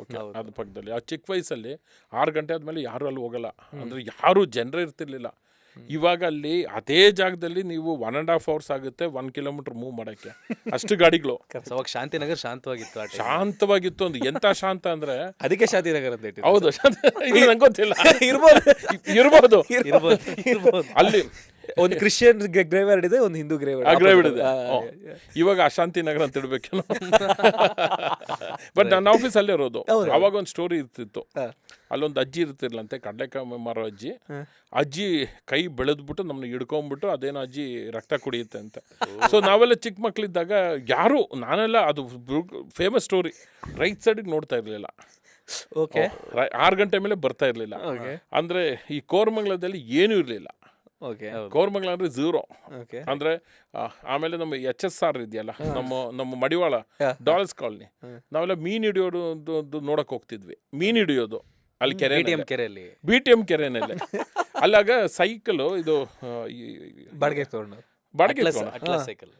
Okay, ಅದ್ರ ಪಕ್ಕದಲ್ಲಿ ಆ ಚಿಕ್ಕ ವಯಸ್ಸಲ್ಲಿ 6 ಗಂಟೆ ಆದಮೇಲೆ ಯಾರು ಅಲ್ಲಿ ಹೋಗಲ್ಲ, ಅಂದರೆ ಯಾರು ಜನರೇ ಇರ್ತಿರ್ಲಿಲ್ಲ. ಇವಾಗ ಅಲ್ಲಿ ಅದೇ ಜಾಗದಲ್ಲಿ ನೀವು 1.5 hours ಆಗುತ್ತೆ 1 kilometer ಮೂವ್ ಮಾಡೋಕ್ಕೆ, ಅಷ್ಟು ಗಾಡಿಗಳು. ಅವಾಗ ಶಾಂತಿನಗರ್ ಶಾಂತವಾಗಿತ್ತು, ಶಾಂತವಾಗಿತ್ತು. ಒಂದು ಎಂಥ ಶಾಂತ ಅಂದರೆ ಅದಕ್ಕೆ ಶಾಂತಿನಗರ ಅಂತ ಇಟ್ಟಿದ್ದು. ಹೌದು, ನಂಗೆ ಗೊತ್ತಿಲ್ಲ, ಇರ್ಬೋದು ಇರ್ಬೋದು ಅಲ್ಲಿ ಒಂದು ಕ್ರಿಶ್ಚಿಯನ್ ಗ್ರೇವ್ಯಾರ್ಡ್ ಇದೆ, ಒಂದು ಹಿಂದೂ ಗ್ರೇವ್ಯಾರ್ಡ್ ಇದೆ. ಇವಾಗ ಅಶಾಂತಿ ನಗರ ಅಂತ ಇಡ್ಬೇಕೇನೋ. ಬಟ್ ನನ್ನ ಆಫೀಸ್ ಅಲ್ಲೇ ಇರೋದು. ಅವಾಗ ಒಂದು ಸ್ಟೋರಿ ಇರ್ತಿತ್ತು, ಅಲ್ಲೊಂದು ಅಜ್ಜಿ ಇರ್ತಿರ್ಲಂತೆ, ಕಡಲೆಕಾಯಿ ಮಾರೋ ಅಜ್ಜಿ. ಅಜ್ಜಿ ಕೈ ಬೆಳೆದ್ಬಿಟ್ಟು ನಮ್ಮನ್ನ ಹಿಡ್ಕೊಂಡ್ಬಿಟ್ಟು ಅದೇನೋ ಅಜ್ಜಿ ರಕ್ತ ಕುಡಿಯುತ್ತೆ ಅಂತ. ಸೊ ನಾವೆಲ್ಲ ಚಿಕ್ಕ ಮಕ್ಕಳಿದ್ದಾಗ ಯಾರು, ನಾನೆಲ್ಲ ಅದು ಫೇಮಸ್ ಸ್ಟೋರಿ, ರೈಟ್ ಸೈಡಿಗೆ ನೋಡ್ತಾ ಇರಲಿಲ್ಲ. ಓಕೆ, 6 ಗಂಟೆ ಮೇಲೆ ಬರ್ತಾ ಇರಲಿಲ್ಲ. ಅಂದರೆ ಈ ಕೋರಮಂಗಲದಲ್ಲಿ ಏನೂ ಇರಲಿಲ್ಲ. ಕೋರಮಂಗಲ ಅಂದರೆ 0. ಅಂದರೆ ಆಮೇಲೆ ನಮ್ಮ HSR ಇದೆಯಲ್ಲ, ನಮ್ಮ ಮಡಿವಾಳ ಡಾಲ್ಸ್ ಕಾಲನಿ, ನಾವೆಲ್ಲ ಮೀನು ಹಿಡಿಯೋದು ನೋಡಕ್ಕೆ ಹೋಗ್ತಿದ್ವಿ. ಮೀನು ಹಿಡಿಯೋದು ಅಲ್ಲಿ ಕೆರೆಯಲ್ಲಿ, BTM ಕೆರೆನಲ್ಲೇ. ಅಲ್ಲಾಗ ಸೈಕಲ್ ಇದು ಬಾಡಿಗೆ ತಗೊಂಡು ಬಾಡಿಗೆ ಸೈಕಲ್